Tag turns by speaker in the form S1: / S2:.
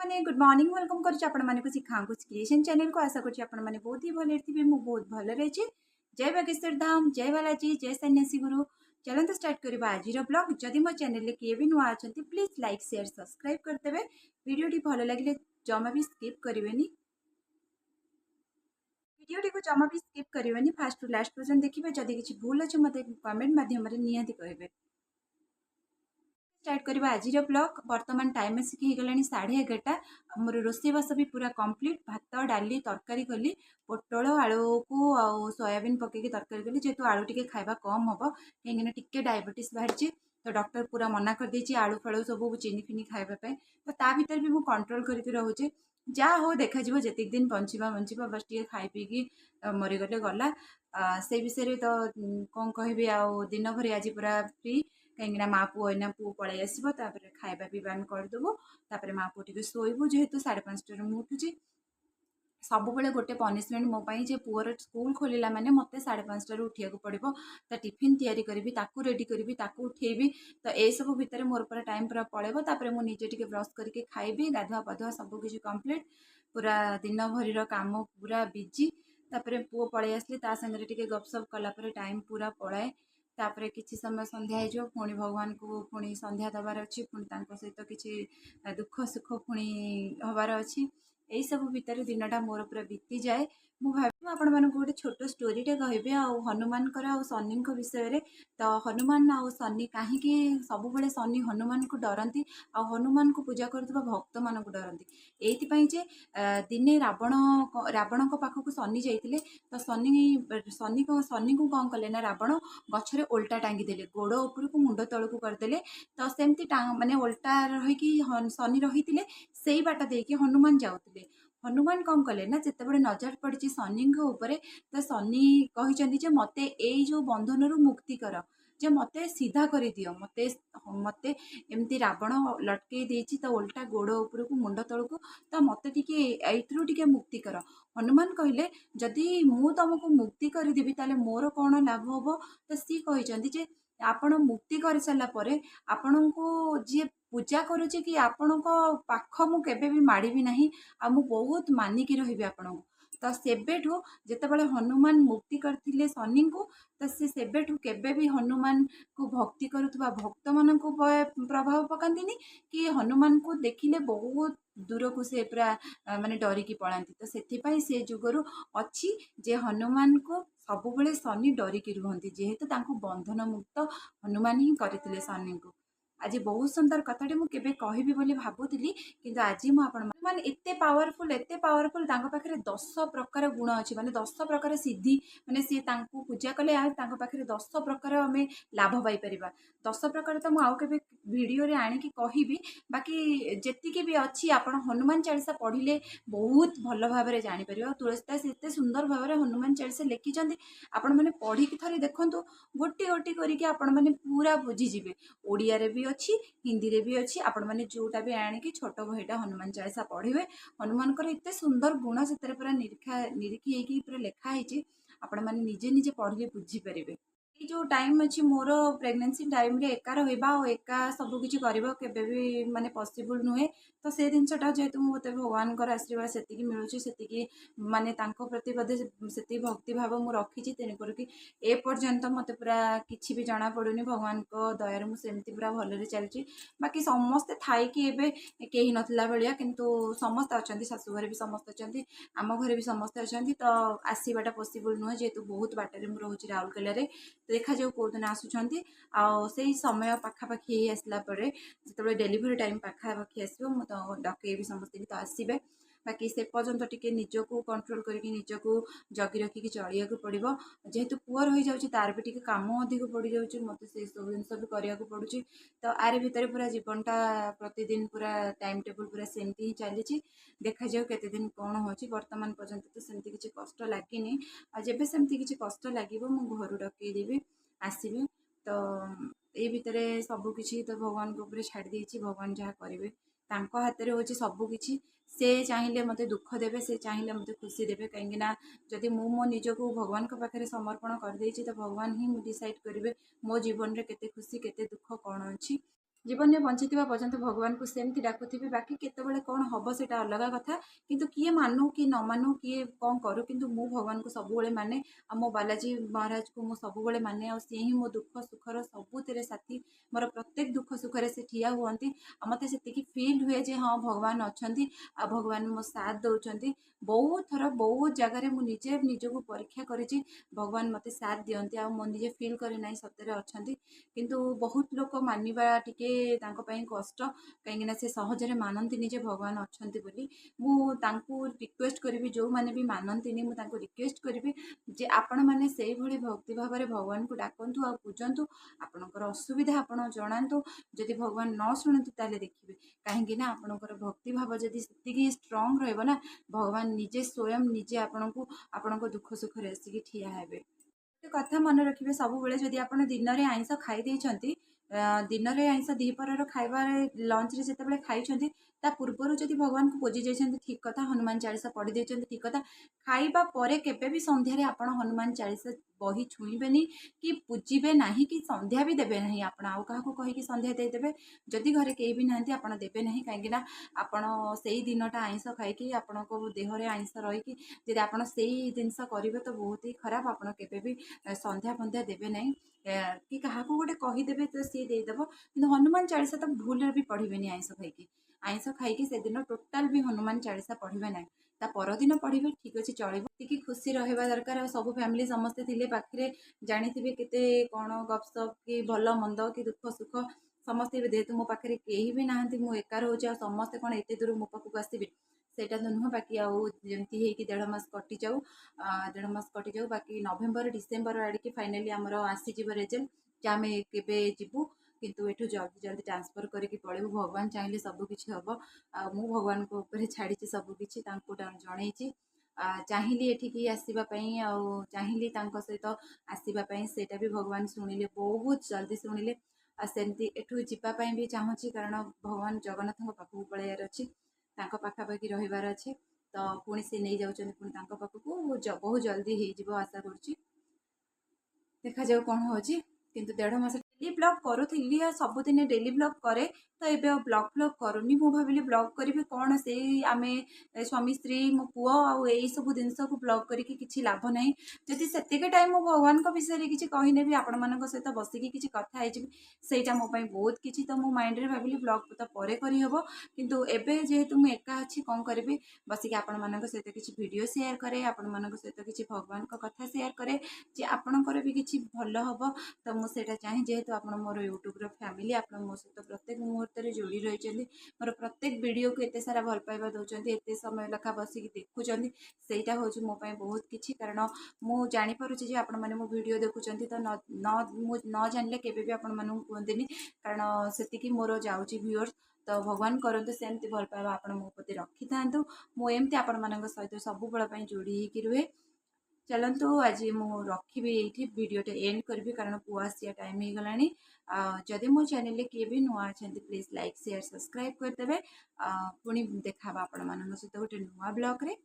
S1: माने good morning welcome करुच्ची आपण माने शिखांकुश क्रिएशन चैनल को आशा करुच्ची आपण माने बहुत ही भले थिबे मु बहुत भले रहिछि। जय बागेश्वर धाम जय बालाजी जय सन्यासी गुरु। चलते स्टार्ट करबा आज ब्लॉग। जदि मो चैनल रे किए भी नुआ अछंती प्लीज लाइक शेयर सब्सक्राइब करदेबे। वीडियो टी भलो लागिले जमा भी स्किप करिवेनी। वीडियो टी को जमा भी स्किप करिवेनी फास्ट टू लास्ट पर्यंत देखिबे। जदि किछि भूल अछि मते कमेंट माध्यम रे नियति कहबे। स्टार्ट करवा आज ब्लॉग। बर्तमान टाइम आसिक गला 11:30। मोर रोषेबास भी पूरा कंप्लीट। भात डाली तरकारी कली पोटल आलू को सोयाबीन पकईकी तरकारी कली जेहेतु आलू टी खावा कम हम कहीं टे डायबिटीज बाहरी। तो डॉक्टर पूरा मना कर देछि आलू फालू सब चीनी फिनी खावाई। तो ता भीतर भी मुझे कंट्रोल करके रोचे जहाँ हो देखा जिते दिन बंचवा बंचवा बस टे खाई पीकी मरीगले गला से विषय तो कौन कह दिन भर आज पूरा फ्री कहीं माँ पुओ एना पुओ पलि आसो खाଇବା पीवा आम करदेबू। माँ पुओ टे शोबू जेहेतु 5:30 मुझे सब गोटे पनिशमेंट मो जे पुअर स्कूल खोलला माने मते 5:30 उठिया पड़ो। तो टिफिन तैयारी करी रेडी करी उठेबी। तो ये सब भितर मोर पूरा टाइम पूरा पड़ेबो। मुझे टे ब्रश करके खाइबी गाधुआ पाधुआ सबकि कम्प्लीट पूरा दिन भर काम पूरा बिजी। पुओ पलि आसली सागर टे गपसप कलापर टाइम पूरा पलाए। तापर किसी समय संध्या हो पुणी भगवान को पुणी संध्या दबार अच्छी पुणी सहित किसी दुख सुख पुणी हबार अच्छी। यही सब भितर दिनटा मोर पूरा बीती जाए। मु भाव आपण मानक गोटे छोट स्टोरीटे कहबे हनुमान शनि विषय रे। तो हनुमान आ शनि कहीं सब शनि हनुमान को डरती आ हनुमान को पूजा करथिबा भक्त मान को डरती। एइथिपाई जे दिने रावण पाखक शनि जाइतिले। तो शनि को कौन कले ना रावण गछरे ओल्टा टांगी देले गोड़ उपर को मुंड तलू करदे। तो सेमती माने ओल्टा रहीकि शनि रही से बाट देकी हनुमान जाऊले। हनुमान कौन कले ना जिते बड़े नजर पड़ी शनि उपरे। तो शनि कहते मते ए जो बंधन रु मुक्ति कर जे मते सीधा कर दियो मते मते एमती रावण लटकई देछि। तो ओल्टा गोड़ उपर को मुंड तलू तो मते टिके एइथरु टिके मुक्ति कर। हनुमान कहले जदि मु तुमको मुक्ति करदेवी ताले मोर कौन लाभ हम। तो सी कहते आपण मुक्ति कर सारा परे आपण को जी पूजा करुचे कि आपण को पाख मु केबे भी माड़बी नहीं आ मु बहुत मानिकी रही आपण को। तो सेबेठू जितेबाला हनुमान मुक्ति करथिले शनि को तो सेबेठू केबे भी हनुमान को भक्ति करुवा भक्त मान को प्रभाव पकांतिनी कि हनुमान को देखिले बहुत दूर को से पूरा माने डरिकी पलांती। तो से जुगरु अच्छी जे हनुमान को सब बेले शनि डरिकी रुहंती जेहेतु तांको बंधन मुक्त हनुमान ही करथिले शनि को। आज बहुत सुंदर कथाटे मुझे कहबी बोली भाबुଥିଲି किंतु आज मुझे एते पावरफुल तांको पाखरे 10 प्रकार गुण अच्छी माने 10 प्रकार सिद्धि माने सी तांको पूजा कले तांको पाखरे 10 प्रकार आमे लाभ पाई परिबा। 10 प्रकार तो मु आउ केबे वीडियो रे आनी की कहबी बाकी जेतिकी भी अच्छी आपण हनुमान चालीसा पढ़िले बहुत भल भाव रे जानि परिबा। तुलसीदास एते सुंदर भाव रे हनुमान चालीसा लिखिचंदी आपण माने पढ़ी की थरे देखंतु गोटी गोटी करिके आपण माने पूरा बुझी जिवे। ओडिया रे भी अच्छी हिंदी रे भी अच्छी आपण माने जोटा भी आनिकी छोट बहीटा हनुमान चालीसा पढ़िबे। हनुमान एते सुंदर गुण से पूरा निरीखी पूरा लिखा है आपण माने निजे निजे पढ़िले बुझी पारिबे। जो टाइम अच्छी मोर प्रेगनेंसी टाइम रे एका रहिबा और एका सब किछि करबा केबे भी माने पॉसिबल नुहे। तो से जिनसटा जेहेतु मते भगवान आशीर्वाद सेतिकी मिलुछि सेतिकी माने तांको प्रति बदे सेति भक्ति भाव मु रखिछि तेन करके ए पर्यंत मते पूरा किछि भी जाना पड़ुनी भगवान को दयार मु सेमती पूरा भलरे चलछि। बाकी समस्ते थाई कि एबे केही नथला बलिया किंतु समस्त अछंती सासु घरे भी समस्त अछंती आम घरे भी समस्त अछंती। तो आसीबाटा पॉसिबल नुहे जेहेतु बहुत बाटरे मु रहउछि राउरकेला रे। देखा जाऊ कौ दिन आसुचंती से समय पाखापाखि आसला परे जिते डेलीवरी टाइम पाखापाखि आसो मु तो डकईबी समस्त तो आसबे। बाकी से पर्यंत टिके निजको कंट्रोल करके निजको जगी रखिकी चलिया पड़ो जेहेतु पुअर हो जाऊँगी तार भी टिके काम अधिक पड़ जाऊँगी मत से सब जिन भी करा पड़ुची। तो आरे भितर पूरा जीवनटा प्रतिदिन पूरा टाइम टेबल पूरा सेमती ही चली। देखा जाऊ केते दिन कौन होची वर्तमान पर्यंत तो सेमती किसी कष्ट लगिनी जेबे सेमती किसी कष्ट लगे मु घर डकईदेवी आसबे। तो ये भितर सबकि तो भगवान को ऊपर छाड़ देछि भगवान जहाँ करेंगे तांको हाथ में होची सबकि। से चाहिए मते दुख देवे से चाहिए मते खुशी देवे कहीं जदि मु मो निजको भगवान के पाखे समर्पण कर देछि तो भगवान ही डिसाइड करेंगे मो जीवन रे केते खुशी केते दुख कौन अच्छी। जीवन में बंचिथिबा पर्यंत भगवान को सेमती डाकुथिबि बाकी केतेबेले कौन हब सेटा अलग कथा किंतु किए मानु कि न मानु किए कौन करू किंतु मु भगवान को सबुबले माने आ मो बालाजी महाराज को मु सबुबले माने आ से ही मो दुख सुखर सबुतिरे साथी मोर प्रत्येक दुख सुखरे से ठिया हुअंती आ मते सेतिकी फील हुए जे हाँ भगवान अछंती आ भगवान मो साथ दउचंती बहुत थर बहुत जगार मु निजे निजको परीक्षा करिछि भगवान मते साथ दियंती आ मो निजे फील करे नाही सतरे अछंती किंतु बहुत लोक मानिबा टिके तांको पई कष्ट कहीं से सहजरे मानती जे भगवान अच्छा बोली मु तांको रिक्वेस्ट करी जो मैंने भी मानती मु तांको रिक्वेस्ट करी जे आपण मैंने से भली भक्ति भाव में भगवान को डाकतु आ पूजतु आपणकर असुविधा आपण जनातु जदि भगवान न शुणु ताले देखिए कहीं आपणकर भक्ति भाव जदि से स्ट्रंग रहा भगवान निजे स्वयं निजे आपण को आपण दुख सुख आसिक ठिया हेबे कथा मन रखिए सब बेले जदि आप दिन में आइंस खाई दिन में आइंस दिपर खाइबार लंच रे जिते खाई ता पूर्वर जदि भगवान को पूजी जाइए ठीक कथा हनुमान चालीसा पढ़ी देते ठीक कथा खाइबा परे केबे भी संध्यारे आपण हनुमान चालीसा बही छुईबेनी कि पूजिबे नहीं कि संध्या भी देबे नहीं आपण आउ काहाको कहिकी संध्या दे देबे जदि घरे केही भी नांती आपण देबे नहीं काहेकि आपण सेही दिनटा आइंस खाइकी आपण को देह रे आइंस रही जदि आपण सेही जिंस करिवे तो बहुत ही खराब आपण केबे भी संध्या फंध्या देबे नहीं कि क्या गोटे कहीदेवे तो सी देदेव कि हनुमान चालीसा तो भूल भी पढ़े आइंस खाई से दिन टोटाल भी हनुमान चालीसा पढ़े ना ता परदिन पढ़े ठीक अच्छे चलो कि खुशी रहा दरकार सब फैमिली समस्ते थे पाखे जानी केते कौन गपसप कि भल मंद कि दुख सुख समस्ते जेहेतु मो पाखे कहीं भी ना मुझे एका रोचे समस्ते कौन एत दूर मो पाखक आसबे सेटा तो नुह बाकी आमती हो 1.5 मास कटि जाऊ 1.5 मास कटि जाऊ बाकी नवेम्बर डिसेम्बर आड़े फाइनाली आमर आसीज रिजल्ट आम के जीवु किंतु एठू जल्दी जल्दी ट्रांसफर करके पड़े भगवान चाहिए सबकि हम मु भगवान को ऊपर छाड़ी सबकि जनई चाहिए एठिकी आसवाई चाहिए सहित आसवाई सेटा भी भगवान शुणिले बहुत जल्दी शुणिले सेमती एठू जीवाई भी चाहूँगी कारण भगवान जगन्नाथ पाखक पलैयार अच्छी पाखापाखि रहीबार अच्छे तो पुणी से नहीं जाऊँ पुणी पाखक बहुत जल्दी हो आशा करुँच देखा जाऊ कौन हो किंतु 1.5 मास डेली ब्लॉग करूली सबुदिन डेली ब्लॉग करे तो ये ब्लॉग फ्लॉग करूनी मु भाविली ब्लॉग करी कौन से आम स्वामी स्त्री मो पुओ आई सब जिन को ब्लॉग करके किसी लाभ ना जदि से टाइम मो भगवान विषय किसी कहने भी आपण मान सहित बसिकी किसी कथा सेटा मो बहुत किसी तो मो माइंड रे भाविली ब्लॉग तो पर करहब किंतु एबे जेहेतु मु एका अच्छी कौन करी बसिक आपण मान सहित किसी वीडियो शेयर करे आपण मान सहित किसी भगवान कथा शेयर करे जे आपणकर भी किसी भल हम तो मुझे चाहे जेहेतु आप मोर यूट्यूब फैमिली आप मो सहित प्रत्येक मुहूर्त में जोड़ी रही मोर प्रत्येक वीडियो को एत सारा भल पाइबा दौरान एत समय लेखा बसिक देखुं सेटा हूँ मो बहुत किसी कारण मु जापारे आपण मैंने मो वीडियो देखुं तो न जानले केवे भी आपण मानू कहते कारण से मोर जाऊँगी व्यूअर्स तो भगवान करते सेमती भल पाइबा आप मो प्रति रखी था मुझे आपण मान सहित सब बेल जोड़ी होगी रुहे चलतु आज मु रखी ये वीडियोटे एंड करी कारण पुआ आसिया टाइम हो गला जदि मो चैनल किए भी नुआ अच्छा प्लीज लाइक शेयर सब्सक्राइब करदे पुणी देखा आपण मान सहित गोटे नुआ ब्लॉग रे।